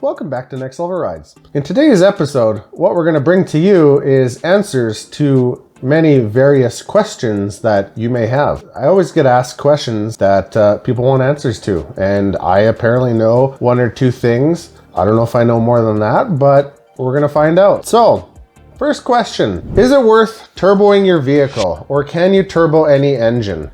welcome back to Next Level Rides. In today's episode, what we're going to bring to you is answers to many various questions that you may have. I always get asked questions that people want answers to, and I apparently know one or two things. I don't know if I know more than that, but we're going to find out. So, first question, is it worth turboing your vehicle, or can you turbo any engine?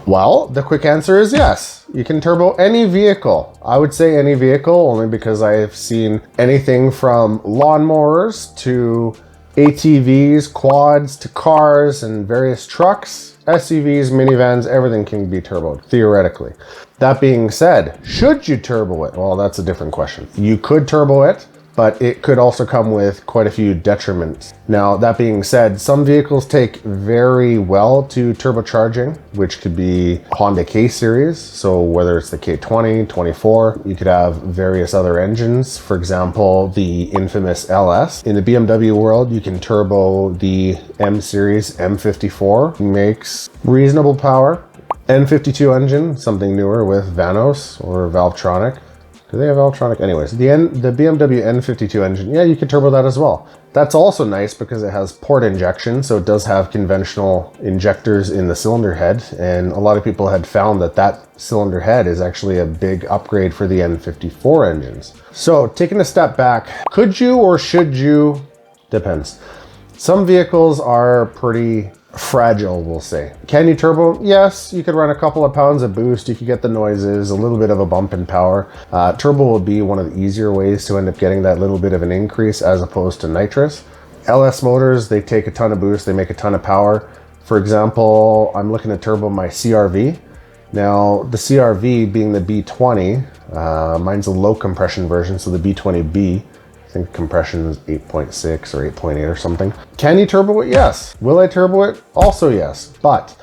Well, the quick answer is yes. You can turbo any vehicle. I would say any vehicle only because I've seen anything from lawnmowers to ATVs, quads to cars and various trucks, SUVs, minivans, everything can be turboed, theoretically. That being said, should you turbo it? Well, that's a different question. You could turbo it, but it could also come with quite a few detriments. Now, that being said, some vehicles take very well to turbocharging, which could be Honda K series. So whether it's the K20, 24, you could have various other engines. For example, the infamous LS. In the BMW world, you can turbo the M series M54. It makes reasonable power. N52 engine, something newer with Vanos or Valvetronic. Do they have Valvetronic? Anyways, the BMW N52 engine, yeah, you could turbo that as well. That's also nice because it has port injection, so it does have conventional injectors in the cylinder head, and a lot of people had found that that cylinder head is actually a big upgrade for the N54 engines. So, taking a step back, could you or should you? Depends. Some vehicles are pretty fragile, we'll say. Can you turbo? Yes, you could run a couple of pounds of boost, you could get the noises, a little bit of a bump in power. Turbo will be one of the easier ways to end up getting that little bit of an increase as opposed to nitrous. LS motors, they take a ton of boost, they make a ton of power. For example, I'm looking to turbo my CRV. Now, the CRV being the B20, mine's a low compression version, so the B20B, I think compression is 8.6 or 8.8 or something. Can you turbo it? Yes. Will I turbo it? Also yes, but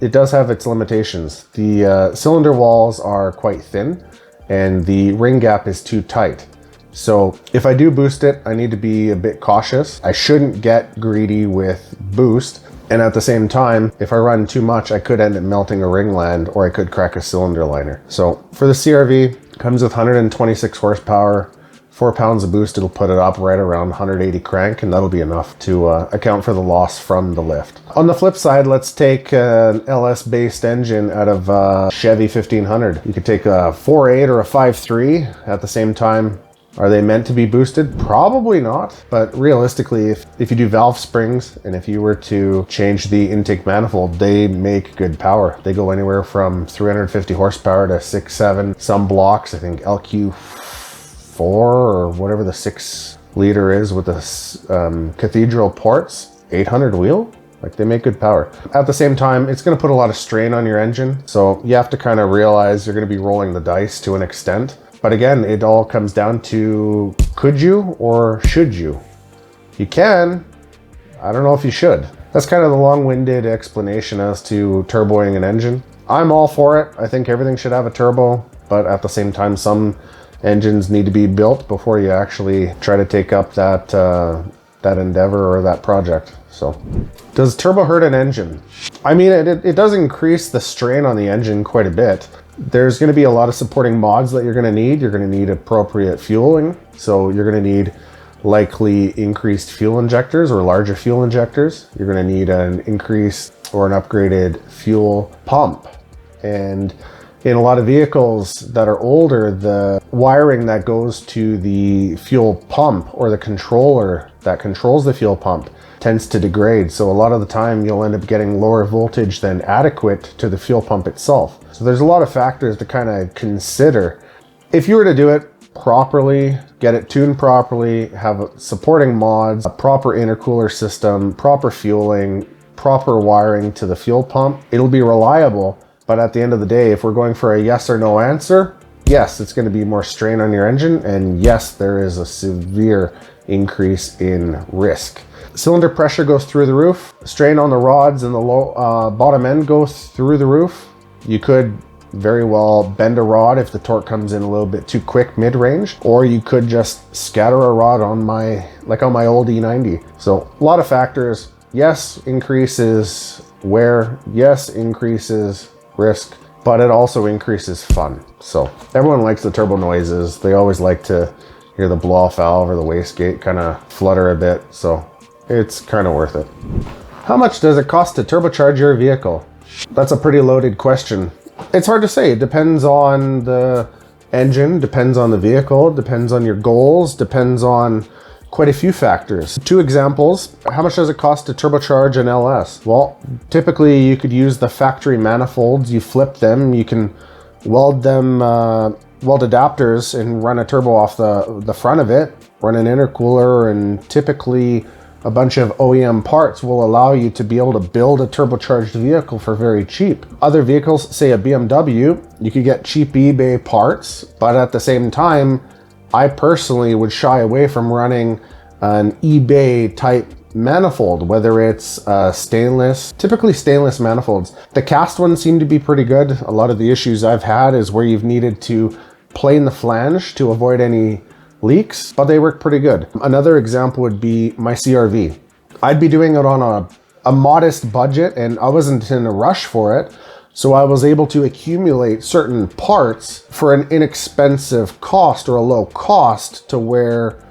it does have its limitations. The cylinder walls are quite thin and the ring gap is too tight. So if I do boost it, I need to be a bit cautious. I shouldn't get greedy with boost. And at the same time, if I run too much, I could end up melting a ringland or I could crack a cylinder liner. So for the CRV, it comes with 126 horsepower, 4 pounds of boost, it'll put it up right around 180 crank, and that'll be enough to account for the loss from the lift. On the flip side, let's take an LS-based engine out of Chevy 1500. You could take a 4.8 or a 5.3 at the same time. Are they meant to be boosted? Probably not, but realistically, if you do valve springs and if you were to change the intake manifold, they make good power. They go anywhere from 350 horsepower to 6, 7. Some blocks, I think LQ4 or whatever the 6 liter is with the cathedral ports, 800 wheel. Like, they make good power. At the same time, it's going to put a lot of strain on your engine. So you have to kind of realize you're going to be rolling the dice to an extent. But again, it all comes down to, could you or should you? You can. I don't know if you should. That's kind of the long-winded explanation as to turboing an engine. I'm all for it. I think everything should have a turbo. But at the same time, some engines need to be built before you actually try to take up that endeavor or that project. So, does turbo hurt an engine? I mean, it does increase the strain on the engine quite a bit. There's going to be a lot of supporting mods that you're going to need. You're going to need appropriate fueling. So you're going to need likely increased fuel injectors or larger fuel injectors. You're going to need an increased or an upgraded fuel pump. And in a lot of vehicles that are older, the wiring that goes to the fuel pump or the controller that controls the fuel pump tends to degrade. So a lot of the time you'll end up getting lower voltage than adequate to the fuel pump itself. So there's a lot of factors to kind of consider. If you were to do it properly, get it tuned properly, have supporting mods, a proper intercooler system, proper fueling, proper wiring to the fuel pump, it'll be reliable. But at the end of the day, if we're going for a yes or no answer, yes, it's going to be more strain on your engine. And yes, there is a severe increase in risk. Cylinder pressure goes through the roof. Strain on the rods and the low bottom end goes through the roof. You could very well bend a rod if the torque comes in a little bit too quick mid-range, or you could just scatter a rod on my old E90. So a lot of factors. Yes, increases wear. Yes, increases risk. but it also increases fun. So everyone likes the turbo noises. They always like to hear the blow-off valve or the wastegate kind of flutter a bit. So it's kind of worth it. How much does it cost to turbocharge your vehicle? That's a pretty loaded question. It's hard to say. It depends on the engine, depends on the vehicle, depends on your goals, depends on quite a few factors. 2 examples. How much does it cost to turbocharge an LS? Well, typically you could use the factory manifolds. You flip them, you can weld them, weld adapters and run a turbo off the front of it, run an intercooler, and typically a bunch of OEM parts will allow you to be able to build a turbocharged vehicle for very cheap. Other vehicles, say a BMW, you could get cheap eBay parts, but at the same time, I personally would shy away from running an eBay type manifold, whether it's stainless, typically stainless manifolds. The cast ones seem to be pretty good. A lot of the issues I've had is where you've needed to plane the flange to avoid any leaks, but they work pretty good. Another example would be my CRV. I'd be doing it on a modest budget, and I wasn't in a rush for it. So I was able to accumulate certain parts for an inexpensive cost or a low cost to where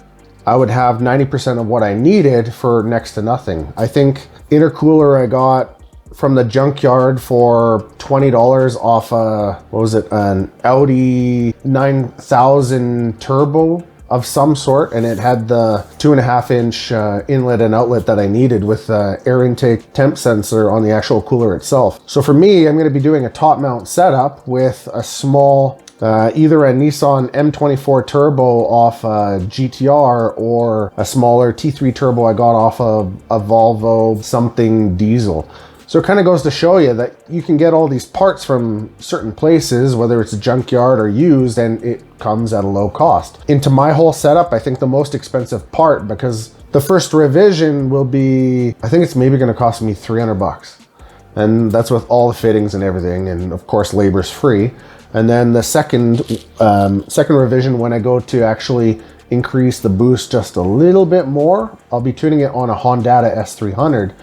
I would have 90% of what I needed for next to nothing. I think intercooler I got from the junkyard for $20 off an Audi 9000 turbo of some sort, and it had the 2.5-inch inlet and outlet that I needed with air intake temp sensor on the actual cooler itself. So for me, I'm going to be doing a top mount setup with a small, either a Nissan M24 turbo off a GTR or a smaller T3 turbo I got off of a Volvo something diesel. So it kind of goes to show you that you can get all these parts from certain places, whether it's a junkyard or used, and it comes at a low cost. Into my whole setup, I think the most expensive part, because the first revision will be, I think it's maybe going to cost me $300. And that's with all the fittings and everything. And of course, labor's free. And then the second revision, when I go to actually increase the boost just a little bit more, I'll be tuning it on a Honda S300,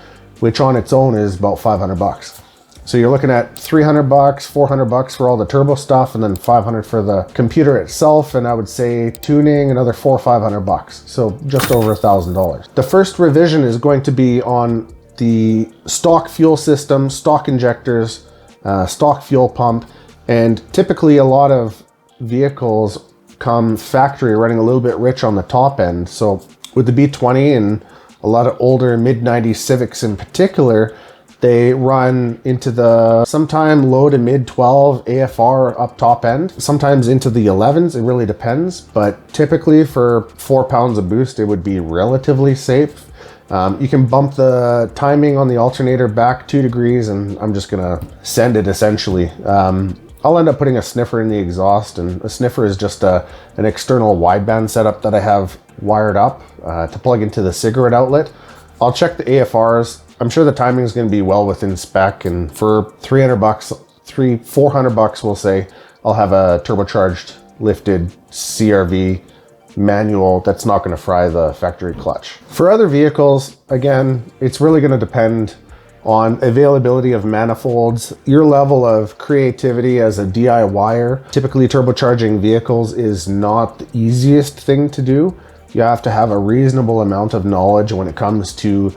which on its own is about $500. So you're looking at $300, $400 for all the turbo stuff, and then $500 for the computer itself. And I would say tuning another $400 or $500. So just over $1,000. The first revision is going to be on the stock fuel system, stock injectors, stock fuel pump. And typically a lot of vehicles come factory running a little bit rich on the top end. So with the B20 and a lot of older mid-90s Civics in particular, they run into the sometime low to mid-12 AFR up top end, sometimes into the 11s, it really depends. But typically for 4 pounds of boost, it would be relatively safe. You can bump the timing on the alternator back 2 degrees, and I'm just gonna send it essentially. I'll end up putting a sniffer in the exhaust, and a sniffer is just an external wideband setup that I have wired up to plug into the cigarette outlet. I'll check the AFRs. I'm sure the timing is going to be well within spec, and for $400 we'll say, I'll have a turbocharged lifted CRV manual that's not going to fry the factory clutch. For other vehicles, again, it's really going to depend on availability of manifolds, your level of creativity as a DIYer. Typically turbocharging vehicles is not the easiest thing to do. You have to have a reasonable amount of knowledge when it comes to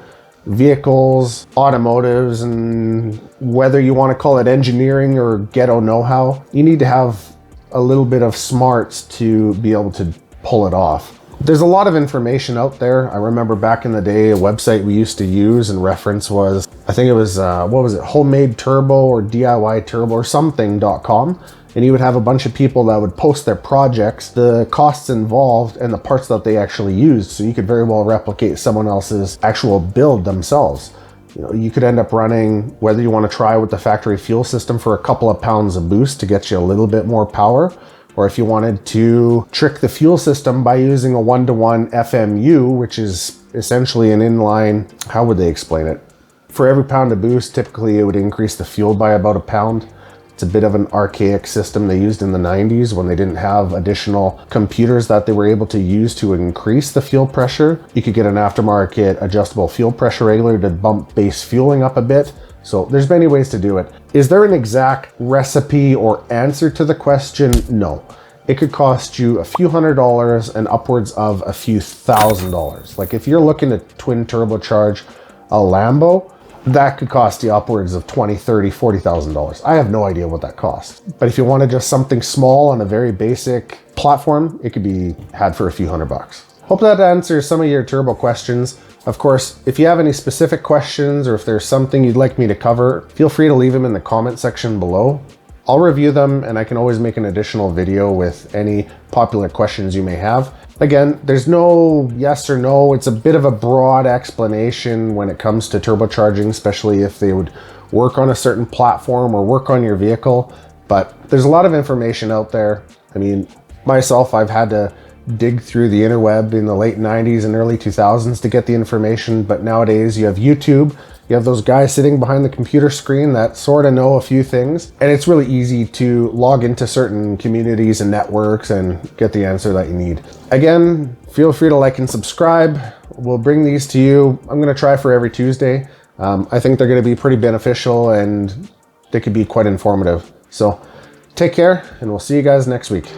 vehicles, automotives, and whether you want to call it engineering or ghetto know-how, you need to have a little bit of smarts to be able to pull it off. There's a lot of information out there. I remember back in the day, a website we used to use and reference was, I think it was, what was it, Homemade Turbo or DIY Turbo or something.com. And you would have a bunch of people that would post their projects, the costs involved, and the parts that they actually used. So you could very well replicate someone else's actual build themselves. You know, you could end up running, whether you want to try with the factory fuel system for a couple of pounds of boost to get you a little bit more power, or if you wanted to trick the fuel system by using a 1-to-1 FMU, which is essentially an inline, how would they explain it? For every pound of boost, typically it would increase the fuel by about a pound. It's a bit of an archaic system they used in the 90s when they didn't have additional computers that they were able to use to increase the fuel pressure. You could get an aftermarket adjustable fuel pressure regulator to bump base fueling up a bit. So there's many ways to do it. Is there an exact recipe or answer to the question? No. It could cost you a few $100s and upwards of a few $1,000s. Like if you're looking to twin turbocharge a Lambo, that could cost you upwards of $20,000, $30,000, $40,000. I have no idea what that costs. But if you wanted just something small on a very basic platform, it could be had for a few $100. Hope that answers some of your turbo questions. Of course, if you have any specific questions or if there's something you'd like me to cover, feel free to leave them in the comment section below. I'll review them and I can always make an additional video with any popular questions you may have. Again, there's no yes or no. It's a bit of a broad explanation when it comes to turbocharging, especially if they would work on a certain platform or work on your vehicle. But there's a lot of information out there. I mean, myself, I've had to dig through the interweb in the late 90s and early 2000s to get the information. But nowadays you have YouTube. You have those guys sitting behind the computer screen that sort of know a few things, and it's really easy to log into certain communities and networks and get the answer that you need. Again, feel free to like and subscribe. We'll bring these to you. I'm going to try for every Tuesday. I think they're going to be pretty beneficial and they could be quite informative. So take care and we'll see you guys next week.